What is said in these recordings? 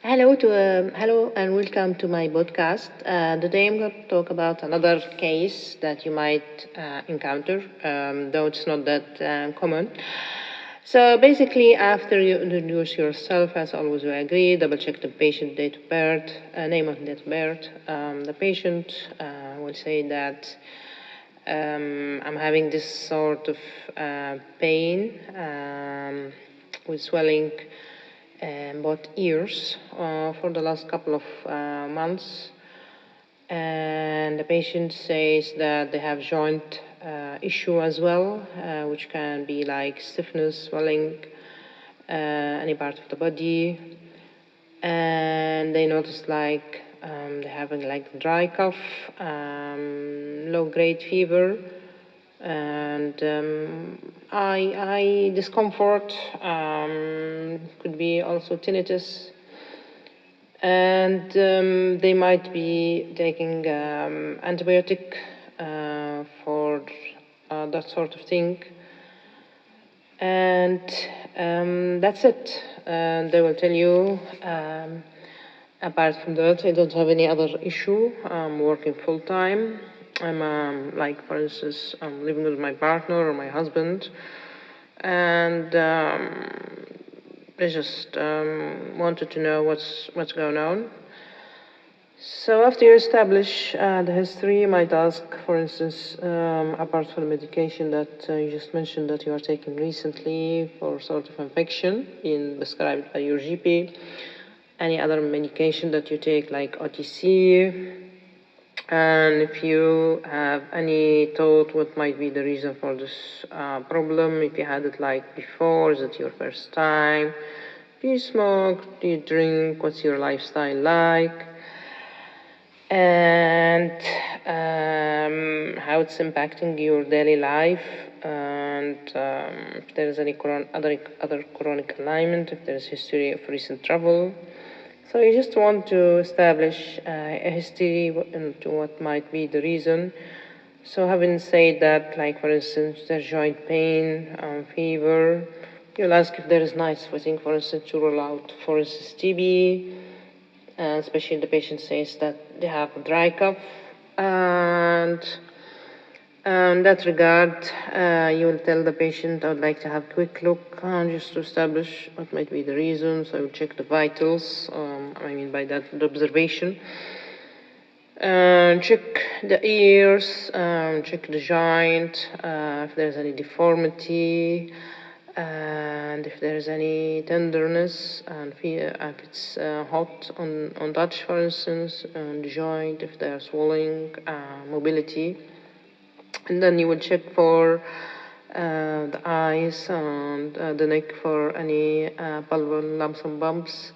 Hello and welcome to my podcast. Today I'm going to talk about another case that you might encounter, though it's not that common. So basically, after you introduce yourself, as always, we agree, double check the patient date of birth, name of date of birth. The patient will say that I'm having this sort of pain with swelling both ears for the last couple of months, and the patient says that they have joint issue as well, which can be like stiffness, swelling, any part of the body, and they notice like they're having like dry cough, low-grade fever, and eye discomfort, could be also tinnitus, and they might be taking antibiotic for that sort of thing, and that's it. And they will tell you, apart from that, I don't have any other issue. I'm working full time. I'm like, for instance, I'm living with my partner or my husband, and they just wanted to know what's going on. So after you establish the history, you might ask, for instance, apart from the medication that you just mentioned that you are taking recently for sort of infection being prescribed by your GP, any other medication that you take like OTC, and if you have any thought what might be the reason for this problem, if you had it like before, is it your first time, do you smoke, do you drink, what's your lifestyle like, and how it's impacting your daily life, and if there is any other chronic alignment, if there is history of recent travel. So you just want to establish a history into what might be the reason. So having said that, like for instance, there's joint pain, fever, you'll ask if there is night sweating, for instance, to rule out, for instance, TB, especially if the patient says that they have a dry cough. And in that regard, you will tell the patient, I would like to have a quick look just to establish what might be the reasons. I will check the vitals, by that, the observation. Check the ears, check the joint, if there's any deformity, and if there's any tenderness, and if it's hot on touch, for instance, on the joint, if there's swelling, mobility. And then you will check for the eyes and the neck for any palpable lumps and bumps.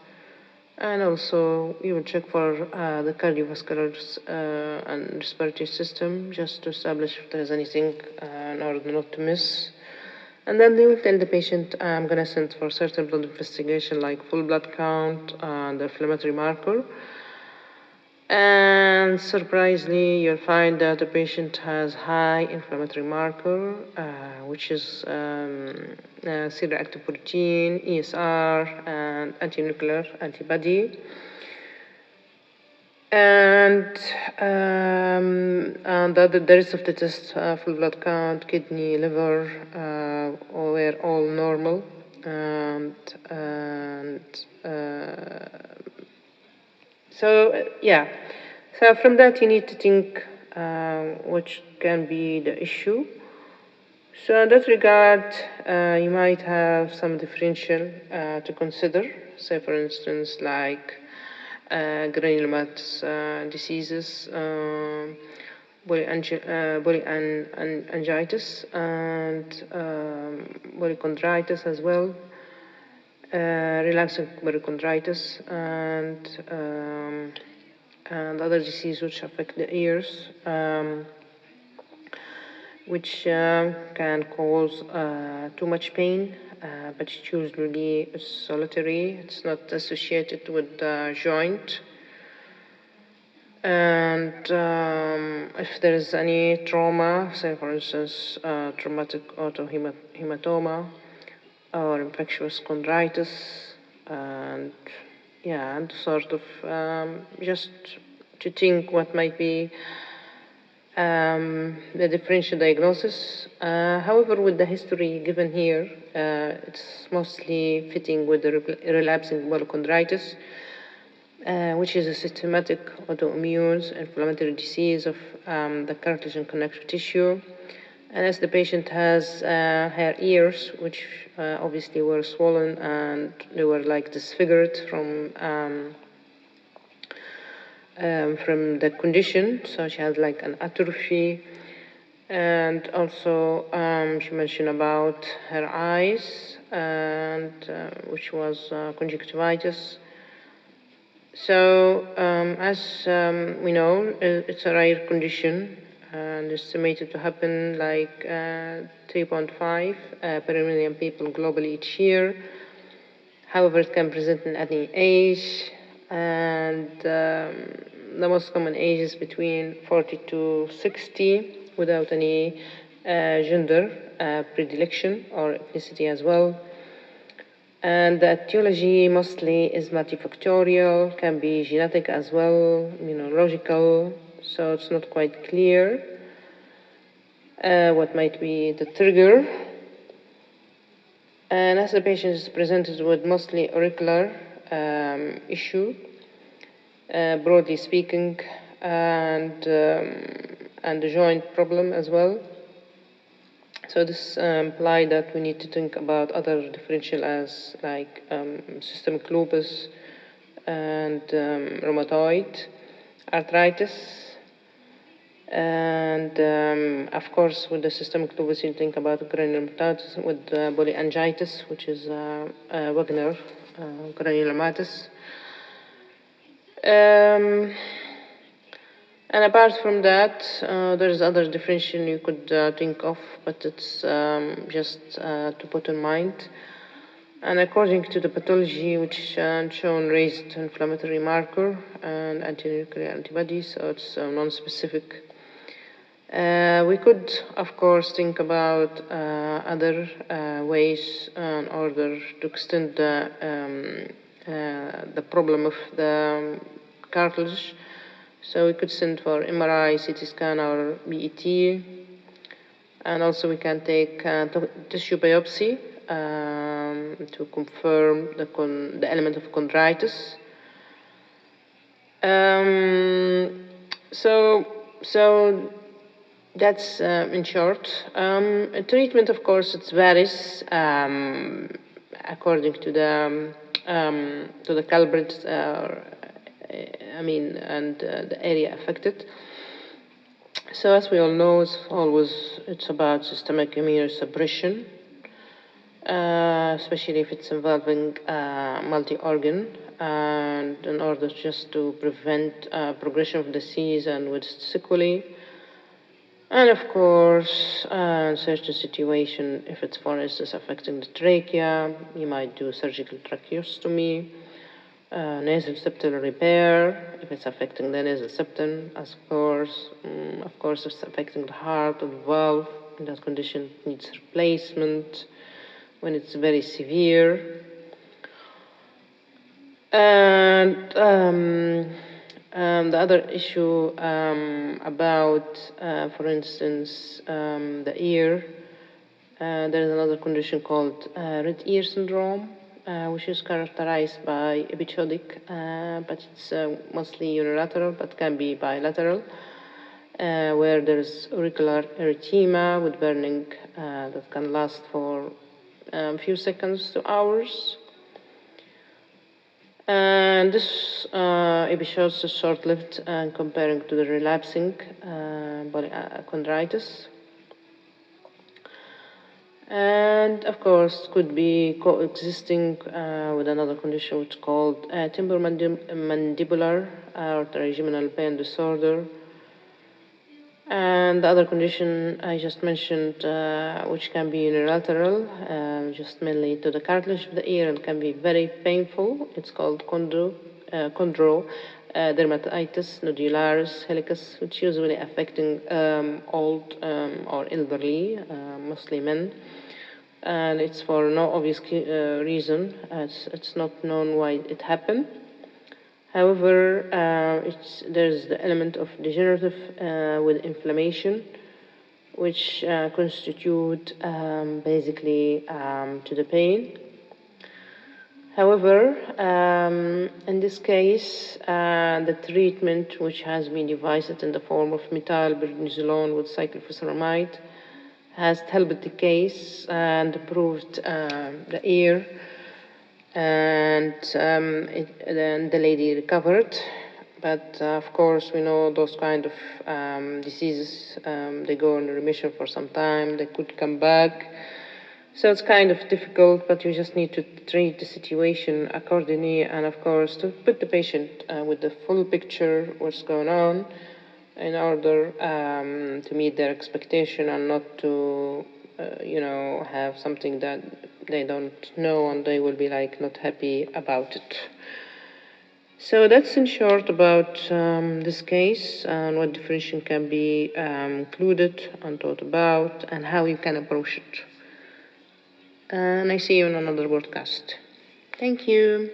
And also you will check for the cardiovascular and respiratory system, just to establish if there's anything in order not to miss. And then they will tell the patient, I'm going to send for certain blood investigation like full blood count and the inflammatory marker. And surprisingly, you'll find that the patient has high inflammatory marker, which is C-reactive protein, ESR, and antinuclear antibody. And the rest of the tests, full blood count, kidney, liver, were all normal. So from that you need to think which can be the issue. So in that regard, you might have some differential to consider. Say for instance like granulomatous diseases, polyangiitis, and polychondritis as well, relapsing polychondritis, and other diseases which affect the ears, which can cause too much pain, but it's usually solitary. It's not associated with the joint. And if there is any trauma, say for instance traumatic autohematoma or infectious chondritis, and yeah, and sort of just to think what might be the differential diagnosis. However, with the history given here, it's mostly fitting with the relapsing polychondritis, which is a systematic autoimmune inflammatory disease of the cartilage and connective tissue. And as the patient has her ears, which obviously were swollen and they were like disfigured from the condition, so she had like an atrophy, and also she mentioned about her eyes, and which was conjunctivitis. So as we know, it's a rare condition and estimated to happen like 3.5 per million people globally each year. However, it can present in any age, and the most common age is between 40 to 60 without any gender predilection or ethnicity as well. And the etiology mostly is multifactorial, can be genetic as well, immunological, so it's not quite clear what might be the trigger. And as the patient is presented with mostly auricular issue, broadly speaking, and the joint problem as well. So this implies that we need to think about other differential as like systemic lupus and rheumatoid arthritis. And of course, with the systemic lupus, you think about granulomatous with polyangiitis, which is Wagner granulomatous. And apart from that, there's other differential you could think of, but it's just to put in mind. And according to the pathology, which shown raised inflammatory marker and anti-nuclear antibodies, so it's non-specific. We could, of course, think about other ways in order to extend the problem of the cartilage. So we could send for MRI, CT scan, or BET. And also we can take tissue biopsy to confirm the element of chondritis. So that's in short. Treatment, of course, it varies according to the culprit, and the area affected. So as we all know, it's about systemic immunosuppression, especially if it's involving multi-organ, and in order just to prevent progression of disease and with sequelae. And of course, in certain situation, if it's, for instance, affecting the trachea, you might do surgical tracheostomy, nasal septal repair, if it's affecting the nasal septum, of course, if it's affecting the heart or the valve, in that condition it needs replacement when it's very severe. And the other issue about, for instance, the ear, there is another condition called red ear syndrome, which is characterized by episodic, but it's mostly unilateral, but can be bilateral, where there's auricular erythema with burning that can last for a few seconds to hours. And this episode is short-lived comparing to the relapsing polychondritis. And of course, could be coexisting with another condition which is called temporomandibular or trigeminal pain disorder. And the other condition I just mentioned, which can be unilateral, just mainly to the cartilage of the ear and can be very painful. It's called chondrodermatitis nodularis helicus, which usually affecting old or elderly, mostly men. And it's for no obvious reason. It's not known why it happened. However, there's the element of degenerative with inflammation, which constitute basically to the pain. However, in this case, the treatment, which has been devised in the form of methylprednisolone with cyclophosphamide, has helped the case and improved the ear, and then the lady recovered. But of course, we know those kind of diseases, they go in remission for some time, they could come back. So it's kind of difficult, but you just need to treat the situation accordingly, and of course to put the patient with the full picture what's going on, in order to meet their expectation and not to, have something that they don't know and they will be like not happy about it. So that's in short about this case and what differentiation can be included and thought about and how you can approach it. And I see you in another podcast. Thank you.